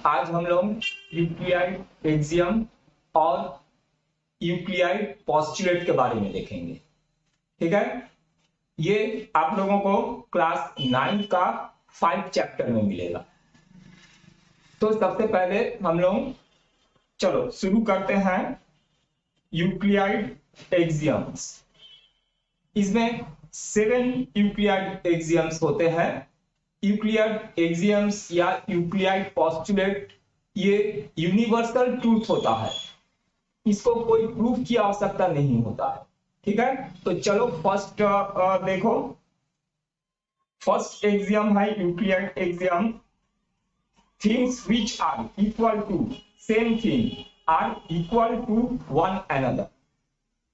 आज हम लोग यूक्लिड एक्सियम और यूक्लिड पोस्टुलेट के बारे में देखेंगे। ठीक है, ये आप लोगों को क्लास 9 का 5 चैप्टर में मिलेगा। तो सबसे पहले हम लोग चलो शुरू करते हैं यूक्लिड एक्सियम्स। इसमें 7 यूक्लिड एक्सियम्स होते हैं। यूक्लिड एक्सियम्स या यूक्लिड पोस्टुलेट ये यूनिवर्सल ट्रूथ होता है, इसको कोई प्रूफ की आवश्यकता नहीं होता है। ठीक है, तो चलो फर्स्ट देखो। फर्स्ट एक्सियम है Euclid axiom, things which are equal to same thing are equal to one another.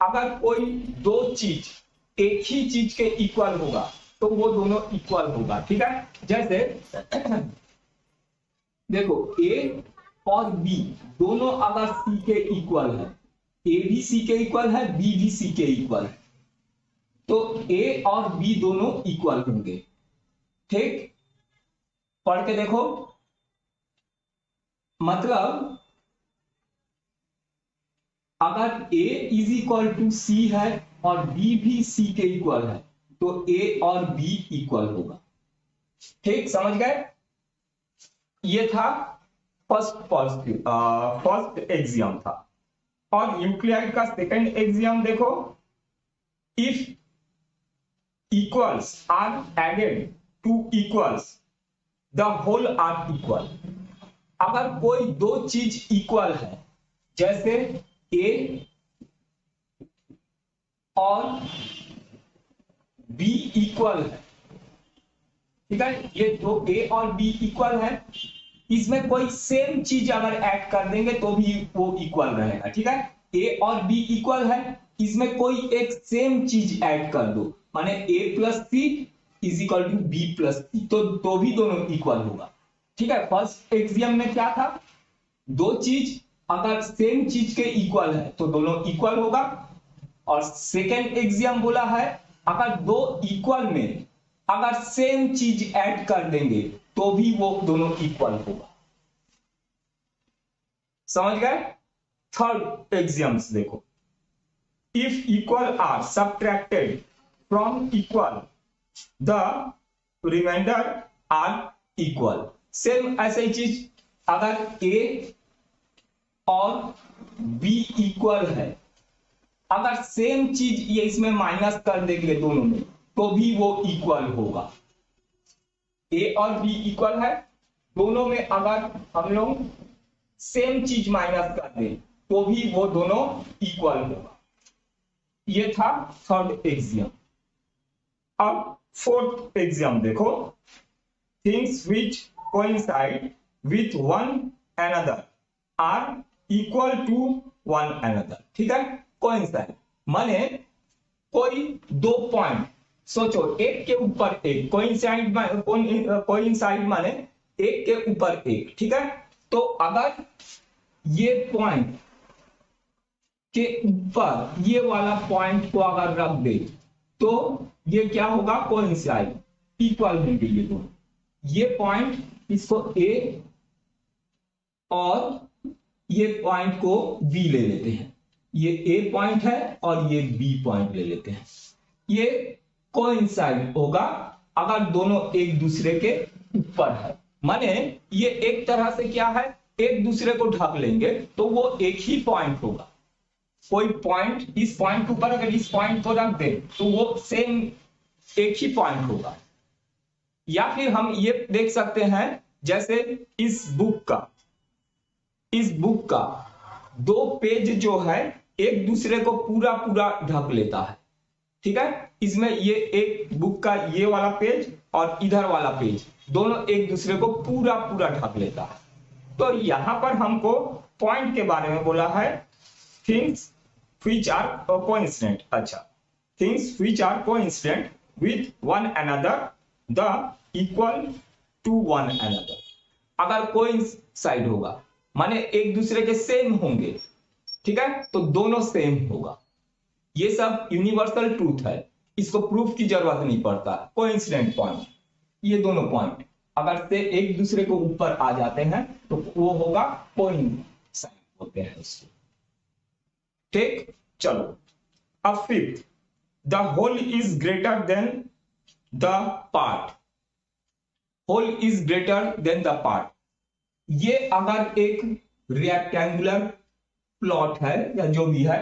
अगर कोई दो चीज एक ही चीज के इक्वल होगा तो वो दोनों इक्वल होगा। ठीक है, जैसे देखो ए और बी दोनों अगर सी के इक्वल है, ए भी सी के इक्वल है, बी भी सी के इक्वल है, तो ए और बी दोनों इक्वल होंगे। ठीक, पढ़ के देखो। मतलब अगर ए इज इक्वल टू सी है और बी भी सी के इक्वल है तो ए और बी इक्वल होगा। ठीक, समझ गए? ये था फर्स्ट एक्सियम था। और यूक्लिड का सेकंड एक्सियम देखो, if equals are added to equals the whole are equal. अगर कोई दो चीज इक्वल है, जैसे ए और बी इक्वल है, ठीक है, ये दो ए और बी इक्वल है, इसमें कोई सेम चीज अगर ऐड कर देंगे तो भी वो इक्वल रहेगा। ठीक है, ए और बी इक्वल है, इसमें कोई एक सेम चीज ऐड कर दो, माने A plus C is equal to B plus C, तो भी दोनों इक्वल होगा। ठीक है, फर्स्ट एक्सियम में क्या था, दो चीज अगर सेम चीज के इक्वल है तो दोनों इक्वल होगा। और सेकेंड एक्सियम बोला है अगर दो इक्वल में अगर सेम चीज ऐड कर देंगे तो भी वो दोनों इक्वल होगा। समझ गए? थर्ड एक्सियम्स देखो, if equal are subtracted from equal the remainder are equal. Same ऐसे चीज अगर ए और बी इक्वल है, अगर सेम चीज ये इसमें माइनस कर देंगे दोनों में तो भी वो इक्वल होगा। ए और बी इक्वल है, दोनों में अगर हम लोग सेम चीज माइनस कर दें तो भी वो दोनों इक्वल होगा। ये था थर्ड एक्सियम। अब फोर्थ एक्सियम देखो, things which coincide with one another are equal to one another. ठीक है, कोइंसाइड माने कोई दो पॉइंट, सोचो एक के ऊपर एक, कोइंसाइड माने एक के ऊपर एक। ठीक है, तो अगर ये पॉइंट के ऊपर ये वाला पॉइंट को अगर रख दे तो ये क्या होगा, कोइंसाइड, इक्वल होंगे ये दोनों। ये पॉइंट इसको ए और ये पॉइंट को बी ले लेते हैं, ये ए पॉइंट है और ये बी पॉइंट ले लेते हैं, ये कोइंसाइड होगा अगर दोनों एक दूसरे के ऊपर है। माने ये एक तरह से क्या है, एक दूसरे को ढक लेंगे तो वो एक ही पॉइंट होगा। कोई पॉइंट इस पॉइंट के ऊपर अगर इस पॉइंट को रख दे तो वो सेम एक ही पॉइंट होगा। या फिर हम ये देख सकते हैं, जैसे इस बुक का दो पेज जो है एक दूसरे को पूरा पूरा ढक लेता है। ठीक है, इसमें ये एक बुक का ये वाला पेज और इधर वाला पेज दोनों एक दूसरे को पूरा पूरा ढक लेता है। तो यहां पर हमको पॉइंट के बारे में बोला है, थिंग्स which are coincident। अच्छा, things which are coincident with one another the equal to one another। अगर कोइंसाइड होगा माने एक दूसरे के सेम होंगे, ठीक है, तो दोनों सेम होगा। ये सब यूनिवर्सल ट्रूथ है, इसको प्रूफ की जरूरत नहीं पड़ता। कोइंसिडेंट पॉइंट, ये दोनों पॉइंट अगर से एक दूसरे को ऊपर आ जाते हैं तो वो होगा कोइंसाइड बोलते हैं उसको। ठीक, चलो अब fifth, the whole is greater than the part. Whole is greater than the part, ये अगर एक रेक्टेंगुलर प्लॉट है या जो भी है,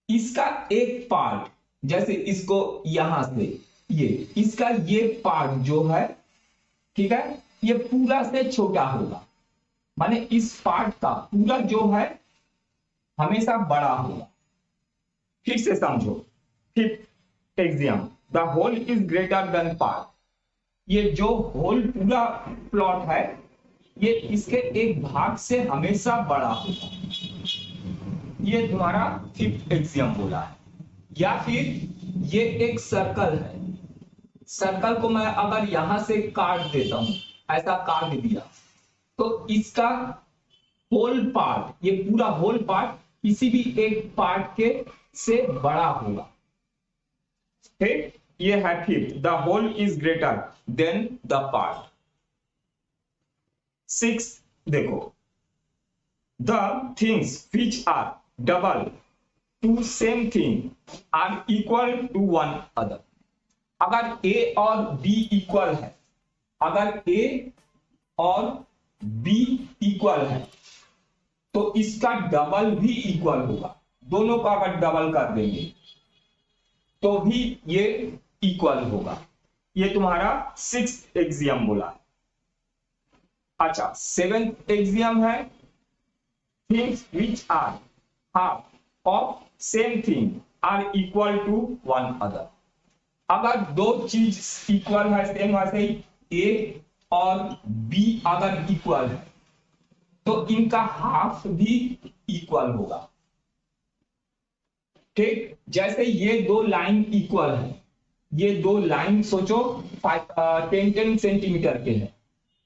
इसका एक पार्ट, जैसे इसको यहां से ये इसका ये पार्ट जो है, ठीक है, ये पूरा से छोटा होगा, माने इस पार्ट का पूरा जो है हमेशा बड़ा होगा। फिर से समझो, fifth exam, the whole is greater than part, ये जो होल पूरा प्लॉट है ये इसके एक भाग से हमेशा बड़ा होगा। ये तुम्हारा फिफ्थ एग्जाम बोला है। या फिर ये एक सर्कल है, सर्कल को मैं अगर यहां से काट देता हूं, ऐसा काट दिया, तो इसका होल पार्ट, ये पूरा होल पार्ट किसी भी एक पार्ट के से बड़ा होगा। ठीक, ये है fifth, the whole is greater than the part. Six देखो, the things which are double to same thing are equal to one other. अगर ए और बी इक्वल है, अगर ए और बी इक्वल है तो इसका डबल भी इक्वल होगा। दोनों का अगर डबल कर देंगे तो भी ये इक्वल होगा। ये तुम्हारा सिक्स्थ एक्सियम बोला। अच्छा, सेवेंथ एक्सियम है, things which are half of same thing are equal to one other. अगर दो चीज इक्वल है, सेम वैसे ही ए और बी अगर इक्वल है तो इनका हाफ भी इक्वल होगा। ठीक, जैसे ये दो लाइन इक्वल है, ये दो लाइन सोचो 10-10 सेंटीमीटर के हैं,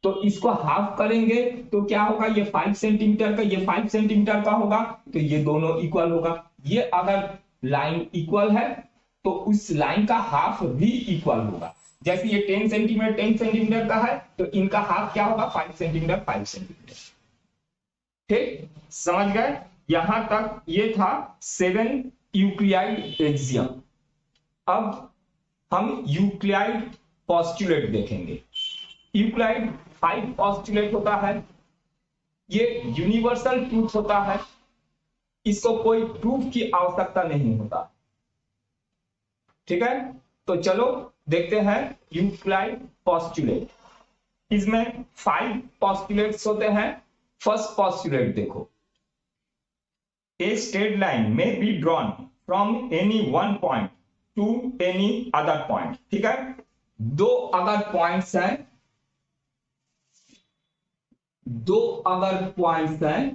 तो इसको हाफ करेंगे तो क्या होगा, ये 5 सेंटीमीटर का, ये 5 सेंटीमीटर का होगा, तो ये दोनों इक्वल होगा। ये अगर लाइन इक्वल है तो उस लाइन का हाफ भी इक्वल होगा। जैसे ये 10 सेंटीमीटर का है तो इनका हाफ क्या होगा, 5 सेंटीमीटर 5 सेंटीमीटर। ठीक, समझ गए? यहां तक ये था 7 यूक्लिड एक्सियम। अब हम यूक्लिड पोस्टुलेट देखेंगे। यूक्लिड 5 पोस्टुलेट होता है, ये यूनिवर्सल ट्रूथ होता है, इसको कोई प्रूफ की आवश्यकता नहीं होता। ठीक है, तो चलो देखते हैं यूक्लिड पोस्टुलेट। इसमें 5 पोस्टुलेट्स होते हैं। फर्स्ट पोस्टुलेट देखो, ए स्ट्रेट लाइन में be drawn from any one point two any other point. ठीक है, दो अगर पॉइंट्स हैं, दो अगर पॉइंट्स हैं,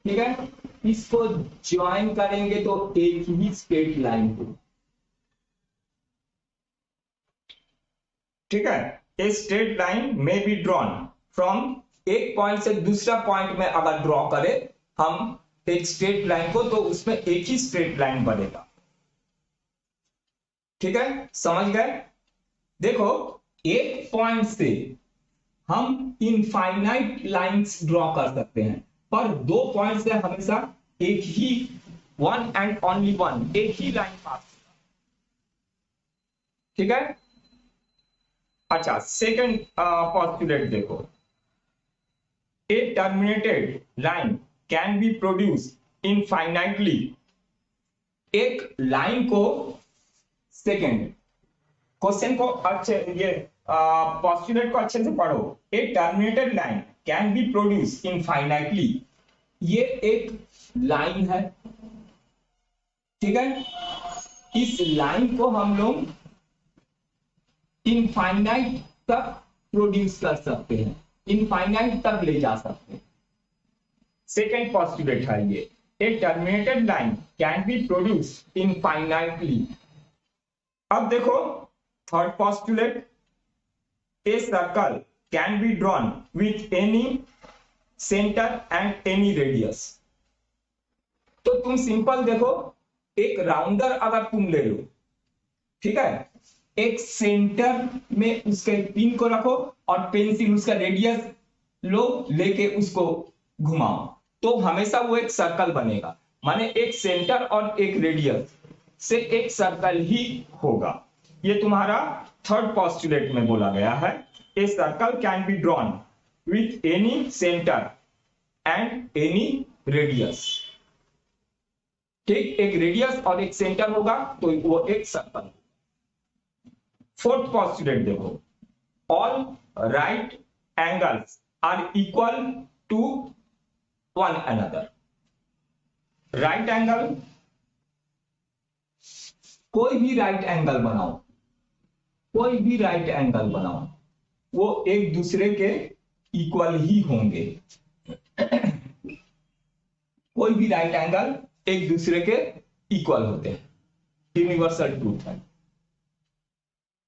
ठीक है, इसको ज्वाइन करेंगे तो एक ही स्ट्रेट लाइन हो। ठीक है, ए स्ट्रेट लाइन में बी ड्रॉन फ्रॉम, एक पॉइंट से दूसरा पॉइंट में अगर ड्रॉ करें हम एक स्ट्रेट लाइन को, तो उसमें एक ही स्ट्रेट लाइन बनेगा। ठीक है, समझ गए? देखो, एक पॉइंट से हम इनफाइनाइट लाइंस ड्रॉ कर सकते हैं, पर दो पॉइंट से हमेशा एक ही, वन एंड ओनली वन, एक ही लाइन पास होगा। ठीक है, अच्छा, सेकंड पोस्टुलेट देखो, a terminated line can be produce infinitely. एक लाइन को, सेकंड क्वेश्चन को अच्छे, ये पोस्टुलेट को अच्छे से पढ़ो। A terminated line can be produce infinitely, ये एक लाइन है। ठीक है, इस लाइन को हम लोग इनफाइनाइट तक प्रोड्यूस कर सकते हैं, इनफाइनाइट तक ले जा सकते हैं। सेकेंड पोस्टुलेट है ये, a terminated line can be produce infinitely. अब देखो third postulate, a circle can be drawn with any centre and any radius. तो तुम सिंपल देखो, एक राउंडर अगर तुम ले लो, ठीक है, एक सेंटर में उसके पिन को रखो और पेंसिल उसका रेडियस लो, लेके उसको घुमाओ, तो हमेशा वो एक सर्कल बनेगा। माने एक सेंटर और एक रेडियस से एक सर्कल ही होगा। ये तुम्हारा थर्ड पोस्टुलेट में बोला गया है, ए circle can be drawn with any centre and any radius. ठीक, एक रेडियस और एक सेंटर होगा तो वो एक सर्कल। फोर्थ पोस्टुलेट देखो, all right angles are equal to one another. Right angle, कोई भी राइट एंगल बनाओ, कोई भी राइट एंगल बनाओ, वो एक दूसरे के इक्वल ही होंगे। कोई भी राइट एंगल एक दूसरे के इक्वल होते हैं, यूनिवर्सल ट्रूथ है।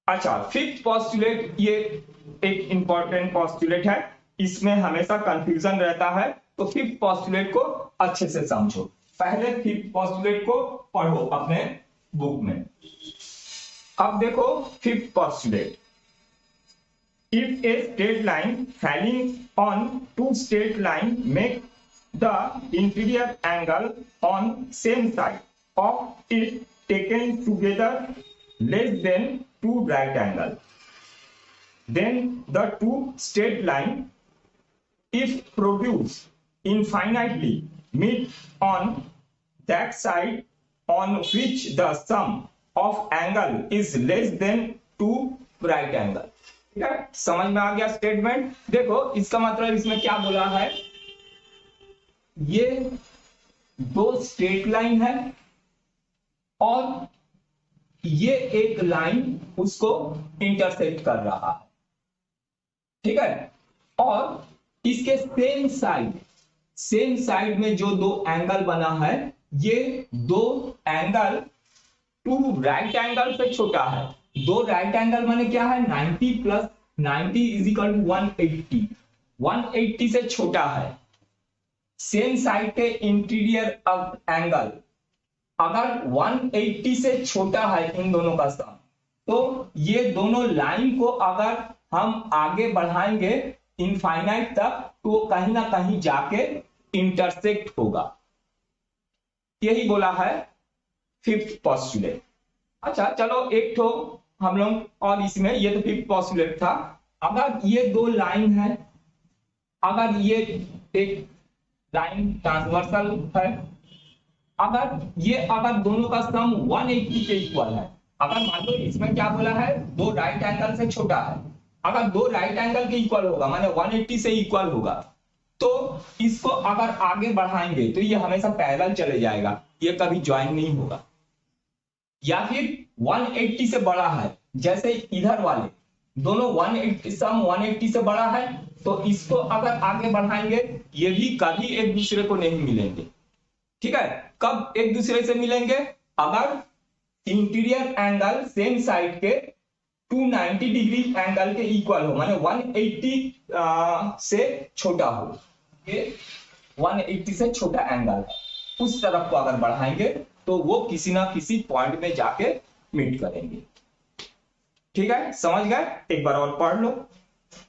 अच्छा, फिफ्थ पोस्टुलेट, ये एक इंपॉर्टेंट पोस्टुलेट है, इसमें हमेशा कंफ्यूजन रहता है, तो फिफ्थ पोस्टुलेट को अच्छे से समझो। पहले फिफ्थ पोस्टुलेट को पढ़ो अपने बुक में। अब देखो fifth postulate, if a straight line falling on two straight line make the interior angle on same side of it taken together less than two right angle, then the two straight line, if produced infinitely, meet on that side on which the sum of angle is less than two right angle। ठीक है, समझ में आ गया statement? देखो इसका मतलब इसमें क्या बोला है, ये दो स्ट्रेट लाइन है और ये एक लाइन उसको इंटरसेक्ट कर रहा है, ठीक है, और इसके सेम साइड में जो दो एंगल बना है, ये दो एंगल टू राइट एंगल से छोटा है। दो राइट एंगल माने क्या है, 90 प्लस 90 इज इक्वल टू 180, 180 से छोटा है। सेम साइड के इंटीरियर एंगल अगर 180 से छोटा है इन दोनों का सम, तो ये दोनों लाइन को अगर हम आगे बढ़ाएंगे इनफाइनाइट तक, तो वो कहीं ना कहीं जाके इंटरसेक्ट होगा। यही बोला है फिफ्थ पोस्टुलेट। अच्छा चलो एक ठो हम लोग और इसमें, ये तो फिफ्थ पोस्टुलेट था। अगर ये दो लाइन है, अगर ये एक लाइन ट्रांसवर्सल है, अगर दोनों का सम 180 के इक्वल है, अगर मान लो इसमें क्या बोला है, दो राइट एंगल से छोटा है, अगर दो राइट एंगल के इक्वल होगा माने 180 से इक्वल होगा, तो इसको अगर आगे बढ़ाएंगे तो ये हमेशा पैरेलल चले जाएगा, ये कभी ज्वाइन नहीं होगा। या फिर 180 से बड़ा है, जैसे इधर वाले दोनों 180 सम 180 से बड़ा है, तो इसको अगर आगे बढ़ाएंगे ये भी कभी एक दूसरे को नहीं मिलेंगे। ठीक है, कब एक दूसरे से मिलेंगे, अगर इंटीरियर एंगल सेम साइड के 290 डिग्री एंगल के इक्वल हो, माने 180 से छोटा हो। ये 180 से छोटा एंगल है, उस तरफ को अगर बढ़ाएंगे तो वो किसी ना किसी पॉइंट में जाके मीट करेंगे। ठीक है, समझ गए? एक बार और पढ़ लो।